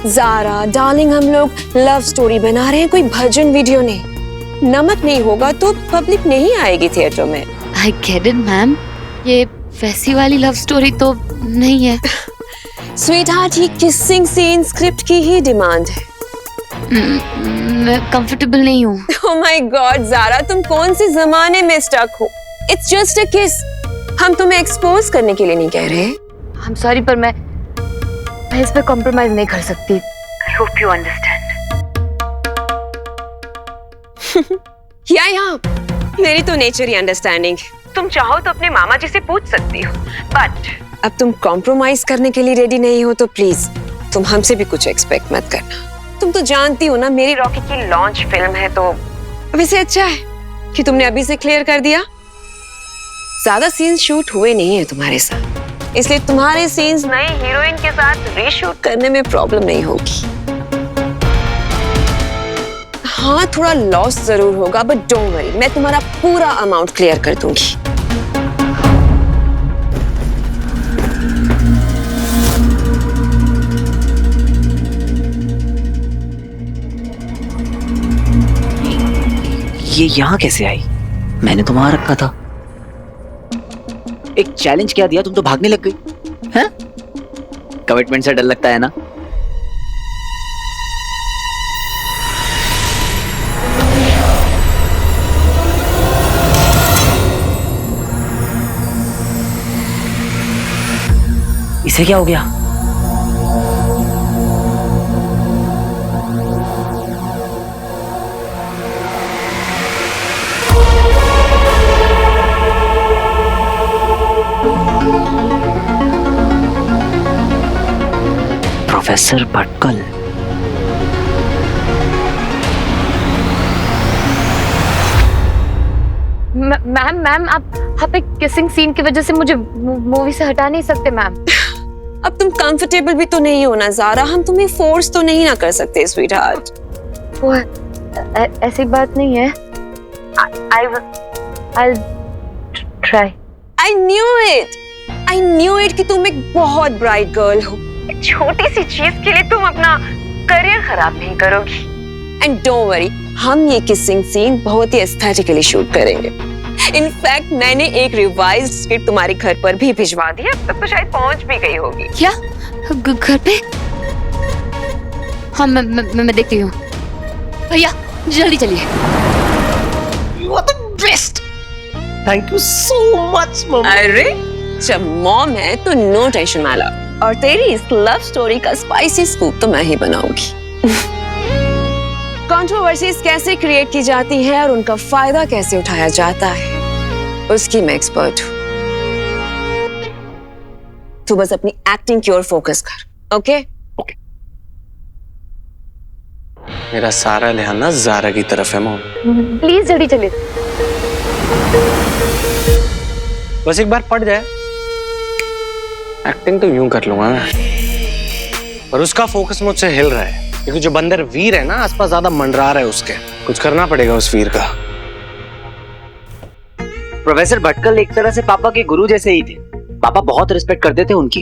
जारा डार्लिंग, हम लोग लव स्टोरी बना रहे हैं, कोई भजन वीडियो नहीं। नमक नहीं होगा तो पब्लिक नहीं आएगी थिएटर में। I get it, ma'am. ये वैसी वाली लव स्टोरी तो नहीं है। स्वीटहार्ट, ये किसिंग सीन स्क्रिप्ट की ही डिमांड है। मैं कंफर्टेबल नहीं हूँ। Oh my God, ज़ारा, तुम कौन से जमाने में स्टक हो? It's just a kiss। हम तुम्हें एक्सपोज करने के लिए नहीं कह रहे। I'm sorry, पर मैं इस पे कॉम्प्रोमाइज नहीं कर सकती। I hope you understand। या मेरी तो नेचर ही अंडरस्टैंडिंग। तुम चाहो तो अपने मामा जी से पूछ सकती हो, बट अब तुम कॉम्प्रोमाइज करने के लिए रेडी नहीं हो तो प्लीज तुम हमसे भी कुछ एक्सपेक्ट मत करना। तुम तो जानती हो ना मेरी रॉकी की लॉन्च फिल्म है, तो वैसे अच्छा है कि तुमने अभी से क्लियर कर दिया। ज्यादा सीन्स शूट हुए नहीं है तुम्हारे साथ, इसलिए तुम्हारे सीन्स नई हीरोइन के साथ रीशूट करने में प्रॉब्लम नहीं होगी। हाँ, थोड़ा लॉस जरूर होगा, बट डोंट वरी, मैं तुम्हारा पूरा अमाउंट क्लियर कर दूंगी। ये यहाँ कैसे आई? मैंने तो वहां रखा था। एक चैलेंज क्या दिया, तुम तो भागने लग गई हैं? कमिटमेंट से डर लगता है ना? इसे क्या हो गया? प्रोफेसर भटकल। मैम आप एक किसिंग सीन की वजह से मुझे मूवी से हटा नहीं सकते मैम। अब तुम कंफर्टेबल भी तो नहीं हो ना ज़ारा, हम तुम्हें फोर्स तो नहीं ना कर सकते स्वीट हार्ट। वो ऐसी बात नहीं है। I'll try. I knew it कि तुम एक बहुत ब्राइट गर्ल हो। छोटी सी चीज के लिए तुम अपना करियर खराब नहीं करोगी। एंड डोंट वरी, हम ये किसिंग सीन बहुत ही एस्थेटिकली शूट करेंगे। इनफैक्ट मैंने एक रिवाइज्ड स्क्रिप्ट तुम्हारे घर पर भी भिजवा दी है, तब तो शायद पहुंच भी गई होगी। क्या घर पे? हाँ मैं देखती हूँ। भैया जल्दी चलिए। You are the best. Thank you so much, mom. अरे जब मॉम है तो नो टेंशन माला, और तेरी इस लव स्टोरी का स्पाइसी स्कूप तो मैं ही बनाऊंगी। कंट्रोवर्सीज कैसे क्रिएट की जाती है और उनका फायदा कैसे उठाया जाता है, उसकी मैं एक्सपर्ट हूँ। तू बस अपनी एक्टिंग की ओर फोकस कर, ओके? मेरा सारा ध्यान ना ज़ारा की तरफ है मॉम। प्लीज जल्दी चलिए। बस एक बार पड़ जाए, एक्टिंग तो यूं कर लूंगा मैं, पर उसका फोकस मुझसे हिल रहा है क्योंकि जो बंदर वीर है ना आसपास ज्यादा मंडरा रहा है उसके। कुछ करना पड़ेगा उस वीर का। प्रोफेसर भटकल एक तरह से पापा के गुरु जैसे ही थे। पापा बहुत रिस्पेक्ट करते थे उनकी,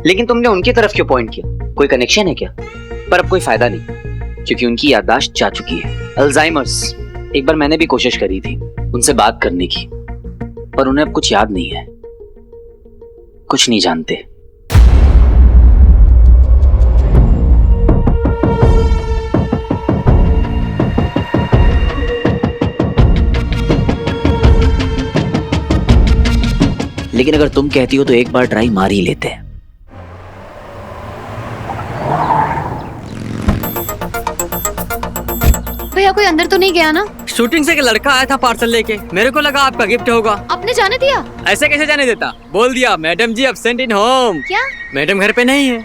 लेकिन तुमने उनकी तरफ क्यों पॉइंट किया? कोई कनेक्शन है क्या? पर अब कोई फायदा नहीं, क्योंकि उनकी याददाश्त जा चुकी है, अल्जाइमर्स। एक बार मैंने भी कोशिश करी थी उनसे बात करने की, पर उन्हें अब कुछ याद नहीं है, कुछ नहीं जानते। लेकिन अगर तुम कहती हो तो एक बार ट्राई मार ही लेते हैं। भैया कोई अंदर तो नहीं गया ना? शूटिंग से एक लड़का आया था पार्सल लेके, मेरे को लगा आपका गिफ्ट होगा। आपने जाने दिया? ऐसे कैसे जाने देता? बोल दिया madam ji absent in home. क्या? मैडम घर पे नहीं है।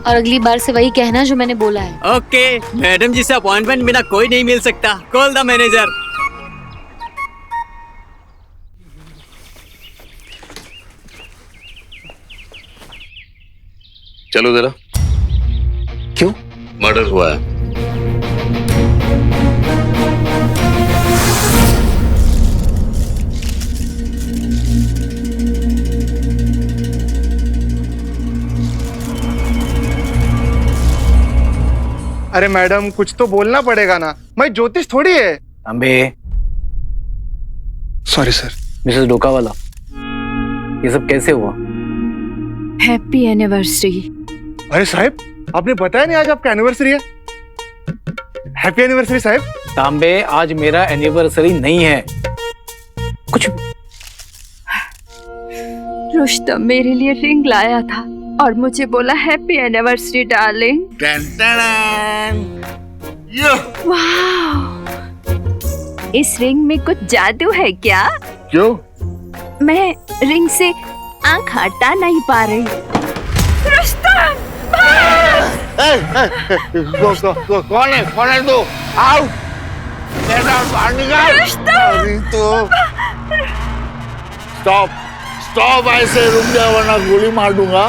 और अगली बार से वही कहना जो मैंने बोला है। ओके, मैडम जी से अपॉइंटमेंट बिना कोई नहीं मिल सकता। Call the manager. चलो जरा। क्यों? मर्डर हुआ है। अरे मैडम कुछ तो बोलना पड़ेगा ना, मैं ज्योतिष थोड़ी है। अबे सॉरी सर। मिसेस डोकावाला, ये सब कैसे हुआ? Happy anniversary. अरे साहब आपने बताया नहीं आज आपका एनिवर्सरी है। हैप्पी एनिवर्सरी साहब। तांबे आज मेरा एनिवर्सरी नहीं है। कुछ रुस्तम मेरे लिए रिंग लाया था और मुझे बोला हैप्पी एनिवर्सरी डार्लिंग। वाह, इस रिंग में कुछ जादू है क्या? क्यों? मैं रिंग से आंख हटा नहीं पा रही। रुस्तम! कौन है तू? आओ बाहर निकाल। स्टॉप ऐसे रुक जा वरना गोली मार दूंगा।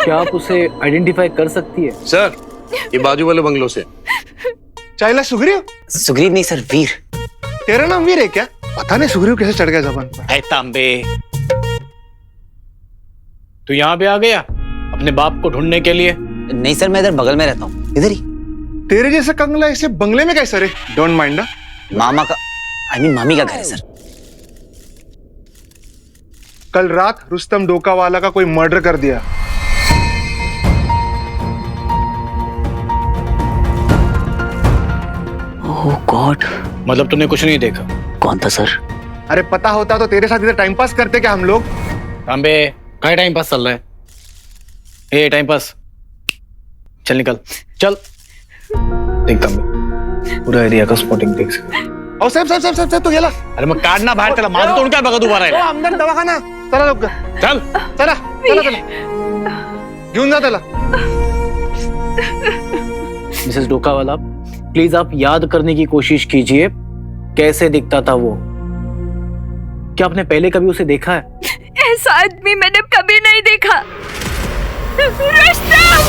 क्या आप उसे आइडेंटिफाई कर सकती है? सर, ये बाजू वाले बंगलों से। चाइला सुग्रीव? सुग्रीव नहीं सर, वीर। तेरा नाम वीर है क्या? पता नहीं सुग्रीव कैसे चढ़ गया जबान पर। है तांबे, तू यहाँ पे आ गया अपने बाप को ढूंढने के लिए? नहीं सर, मैं इधर बगल में रहता हूँ, इधर ही। तेरे जैसा कंगला इसे बंगले में कैसे रे? Don't mind. मामा का, आई मीन मामी का घर है सर। कल रात रुस्तम डोकावाला का कोई मर्डर कर दिया। ओह गॉड। मतलब तूने कुछ नहीं देखा? कौन था सर? अरे पता होता तो तेरे साथ इधर टाइम पास करते क्या हम लोग? तांबे, क्या टाइम पास चल रहा है? ए टाइम पास, चल निकल, चल। देख तांबे, पूरा एरिया का स्पॉटिंग देख सकते। ओ साहब तो गेला। अरे मग काढना बाहेर त्याला, माझं तोंड काय बघत उभा राहिला? आमदार दवाखाना, चला लवकर, चल चला चला चला, घेऊन जा त्याला। मिसेस डोकावाला, प्लीज आप याद करने की कोशिश कीजिए कैसे दिखता था वो। क्या आपने पहले कभी उसे देखा है? ऐसा आदमी मैंने कभी नहीं देखा। रुस्तम!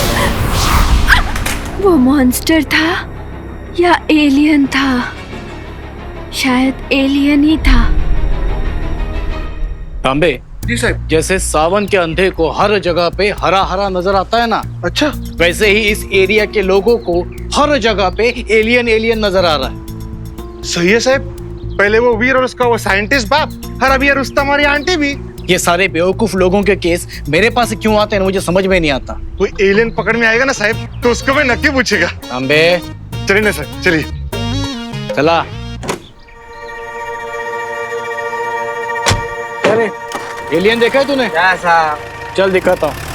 वो मॉन्स्टर था या एलियन था? शायद एलियन ही था। तांबे जी साहब। जैसे सावन के अंधे को हर जगह पे हरा हरा नजर आता है ना, अच्छा वैसे ही इस एरिया के लोगों को हर जगह पे एलियन एलियन नजर आ रहा है। सही है साहब। पहले वो वीर और उसका वो साइंटिस्ट बाप, और अभी ये रुस्तम और ये आंटी भी। ये सारे बेवकूफ लोगों के केस मेरे पास क्यों आते हैं मुझे समझ में नहीं आता। कोई एलियन पकड़ में आएगा ना साहब तो उसको मैं नक्की पूछेगा। तांबे चलिए ना सर, चलिए। चला। अरे एलियन देखा है तूने? चल दिखाता हूँ।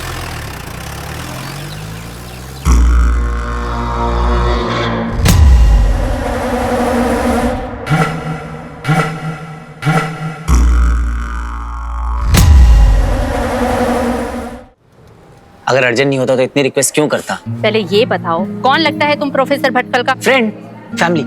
अगर अर्जेंट नहीं होता तो इतनी रिक्वेस्ट क्यों करता? पहले ये बताओ, कौन लगता है तुम प्रोफेसर भटकल का? Friend, family,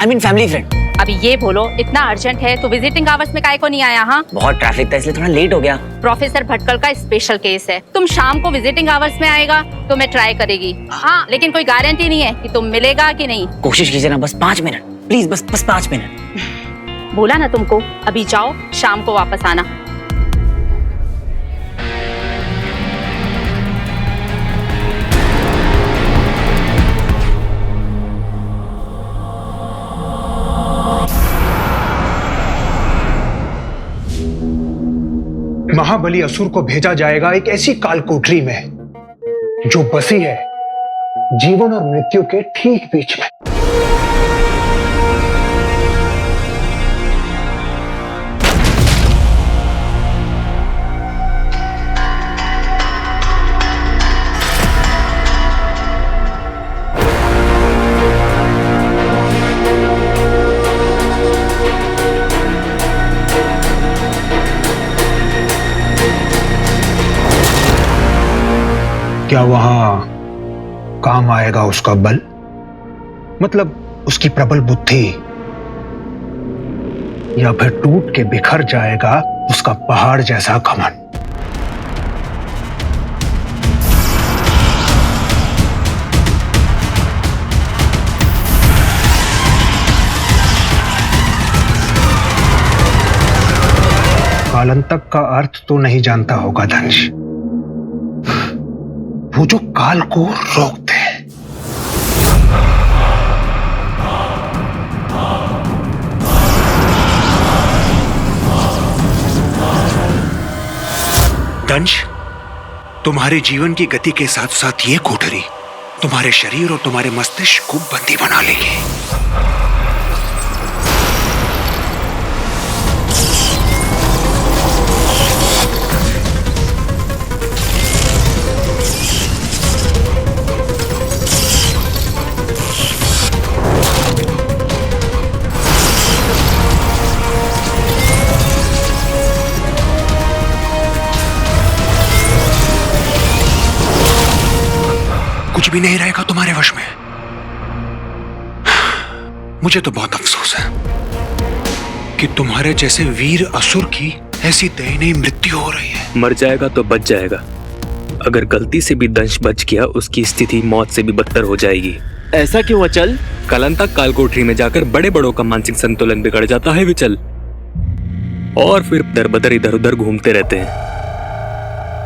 I mean family friend. अभी ये बोलो, इतना अर्जेंट है तो विजिटिंग आवर्स में काहे को नहीं आया? हाँ, बहुत ट्रैफिक था इसलिए थोड़ा लेट हो गया। प्रोफेसर भटकल का स्पेशल केस है। तुम शाम को विजिटिंग आवर्स में आएगा तो मैं ट्राई करेगी। हाँ, लेकिन कोई गारंटी नहीं है कि तुम मिलेगा कि नहीं। कोशिश कीजिए ना, बस 5 मिनट प्लीज, बस 5 मिनट। बोला ना तुमको, अभी जाओ, शाम को वापस आना। महाबली असुर को भेजा जाएगा एक ऐसी काल कोठरी में जो बसी है जीवन और मृत्यु के ठीक बीच में। क्या वहां काम आएगा उसका बल, मतलब उसकी प्रबल बुद्धि, या फिर टूट के बिखर जाएगा उसका पहाड़ जैसा घमंड? कालांतक का अर्थ तो नहीं जानता होगा धनुष, वो जो काल को रोकते हैं। दंश, तुम्हारे जीवन की गति के साथ साथ ये कोठरी तुम्हारे शरीर और तुम्हारे मस्तिष्क को बंदी बना लेगी। कुछ भी नहीं रहेगा तुम्हारे वश में। मुझे तो बहुत अफसोस है कि तुम्हारे जैसे वीर असुर की ऐसी दयनीय मृत्यु हो रही है। मर जाएगा तो बच जाएगा, अगर गलती से भी दंश बच गया उसकी स्थिति मौत से भी बदतर हो जाएगी। ऐसा क्यों अचल? कालांतक कालकोठरी में जाकर बड़े बड़ों का मानसिक संतुलन बिगड़ जाता है विचल, और फिर दर बदर इधर उधर घूमते रहते हैं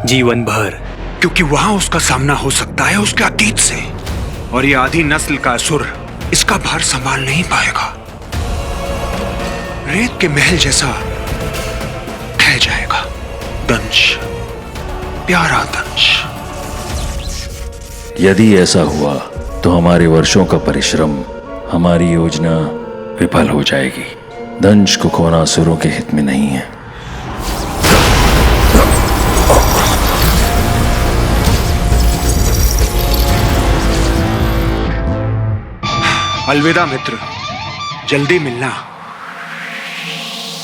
जीवन भर। क्योंकि वहां उसका सामना हो सकता है उसके अतीत से, और ये आधी नस्ल का असुर इसका भार संभाल नहीं पाएगा। रेत के महल जैसा ढह जाएगा दंश, प्यारा दंश। यदि ऐसा हुआ तो हमारे वर्षों का परिश्रम, हमारी योजना विफल हो जाएगी। दंश को खोना असुरों के हित में नहीं है। अलविदा मित्र, जल्दी मिलना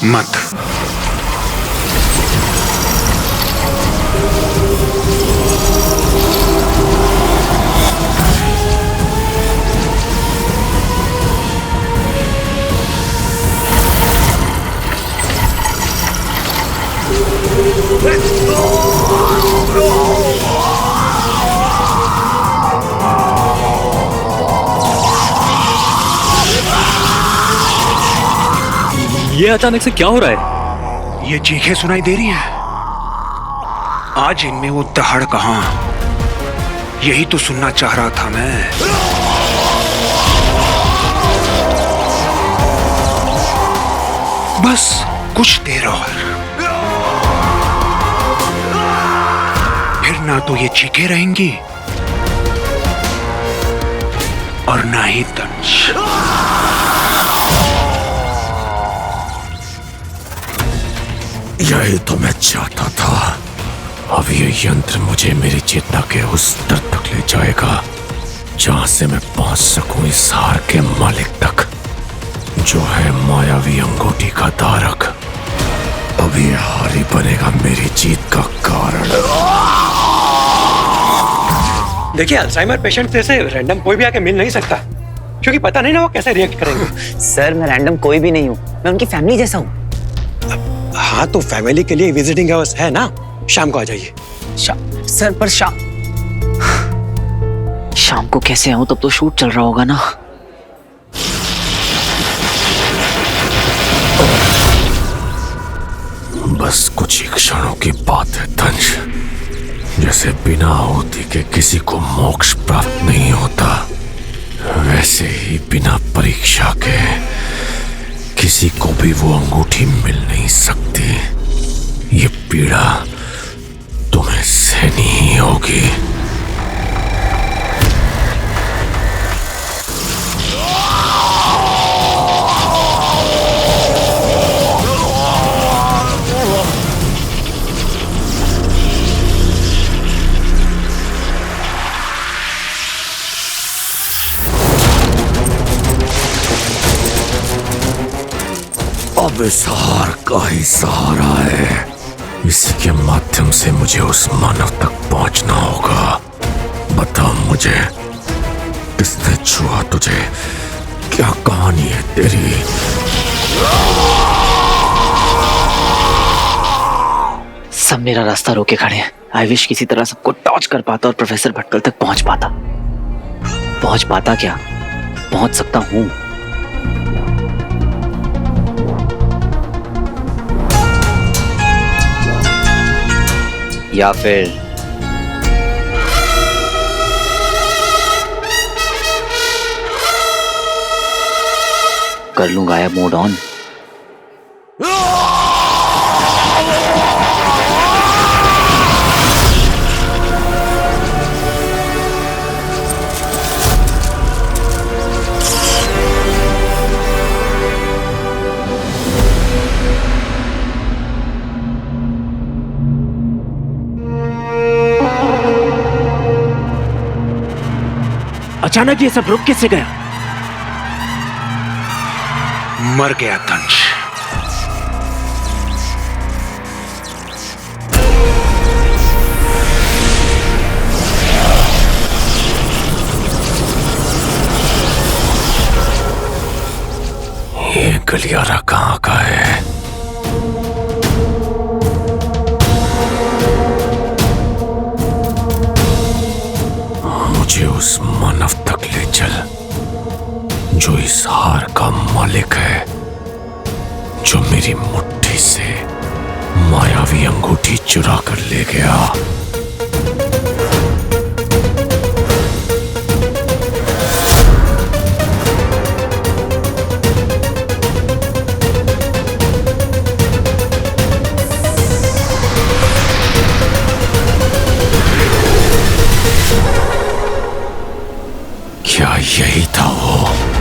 मत। ये अचानक से क्या हो रहा है? ये चीखें सुनाई दे रही हैं। आज इनमें वो दहाड़ कहां? यही तो सुनना चाह रहा था मैं। बस कुछ देर और, फिर ना तो ये चीखें रहेंगी और ना ही दंश। यही तो मैं चाहता था। अब ये यंत्र मुझे मेरी चेतना के उस स्तर तक ले जाएगा जहां से मैं पहुंच सकूं इस हार के मालिक तक, जो है मायावी अंगूठी का धारक। अब ये हार ही बनेगा मेरी जीत का कारण। देखिए, अल्जाइमर पेशेंट जैसे रैंडम कोई भी आके मिल नहीं सकता, क्योंकि पता नहीं ना वो कैसे रिएक्ट करेंगे। सर, मैं रैंडम कोई भी नहीं हूँ, मैं उनकी फैमिली जैसा हूँ। हाँ, तो फैमिली के लिए विजिटिंग आवर्स है ना, शाम को आ जाइए। सर, पर शाम को कैसे आऊं? तब तो शूट चल रहा होगा ना। बस कुछ ही क्षणों की बात है दंश। जैसे बिना आहुति के किसी को मोक्ष प्राप्त नहीं होता, वैसे ही बिना परीक्षा के किसी को भी वो अंगूठी मिल नहीं सकती। ये पीड़ा तुम्हें सहनी ही होगी। अब इस हार का ही सहारा है। इसी के माध्यम से मुझे उस मानव तक पहुंचना होगा। बता मुझे, किसने छुआ तुझे? क्या कहानी है तेरी? सब मेरा रास्ता रोके खड़े हैं। आई विश किसी तरह सबको टॉर्च कर पाता और प्रोफेसर भटकल तक पहुंच पाता। पहुंच पाता क्या, पहुंच सकता हूं। या फिर कर लूं गायब मोड ऑन। अचानक ये सब रुक कैसे गया? मर गया दंश। ये गलियारा कहाँ का है? मुझे उस मानव तक ले चल जो इस हार का मालिक है, जो मेरी मुट्ठी से मायावी अंगूठी चुरा कर ले गया। क्या यही था वो